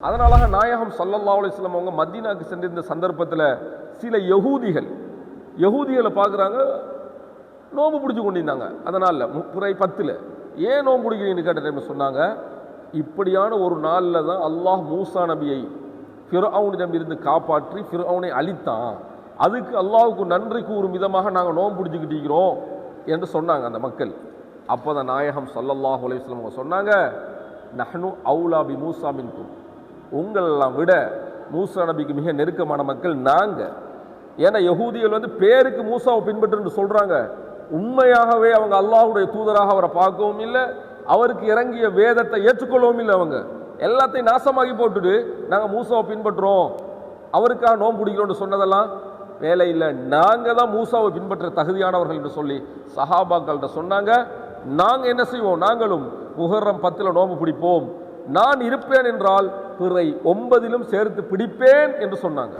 அதனால நாயகம் ஸல்லல்லாஹு அலைஹி வஸல்லம் அவங்க மதீனாக்கு சென்றிருந்த சந்தர்ப்பத்தில் சில யகூதிகளை பார்க்குறாங்க, நோம்பு பிடிச்சி கொண்டிருந்தாங்க. அதனால் புரை 10 ஏன் நோம்பு பிடிக்கிறீங்கன்னு கேட்ட டைம் சொன்னாங்க, இப்படியான ஒரு நாளில் தான் அல்லாஹ் மூசா நபியை ஃபிர்அவுனிடம் இருந்து காப்பாற்றி ஃபிர்அவுனை அழித்தான். அதுக்கு அல்லாஹ்வுக்கு நன்றி கூறும் விதமாக நாங்கள் நோம்பு பிடிச்சிக்கிட்டு இருக்கிறோம் என்று சொன்னாங்க அந்த மக்கள். அப்போ தான் நாயகம் ஸல்லல்லாஹு அலைஹி வஸல்லம் அவங்க சொன்னாங்க, நஹ்னு அவுலா பி மூசா மின்கும், உங்களெல்லாம் விட மூசா நபிக்கு மிக நெருக்கமான மக்கள் நாங்கள். ஏன்னா யகூதிகள் பேருக்கு மூசாவை பின்பற்று சொல்கிறாங்க, உண்மையாகவே அவங்க அல்லாஹ்வுடைய தூதராக அவரை பார்க்கவும் இல்லை, அவருக்கு இறங்கிய வேதத்தை ஏற்றுக்கொள்ளவும் இல்லை. அவங்க எல்லாத்தையும் நாசமாகி போட்டுட்டு நாங்கள் மூசாவை பின்பற்றுறோம், அவருக்காக நோன்பு பிடிக்கிறோம்னு சொன்னதெல்லாம் வேலை இல்லை, நாங்கள் தான் மூசாவை பின்பற்ற தகுதியானவர்கள் என்று சொல்லி சஹாபாக்கள்கிட்ட சொன்னாங்க. நாங்கள் என்ன செய்வோம், நாங்களும் முஹர்ரம் 10 நோன்பு பிடிப்போம், நான் இருப்பேன் என்றால் பிறை 9 சேர்த்து பிடிப்பேன் என்று சொன்னாங்க.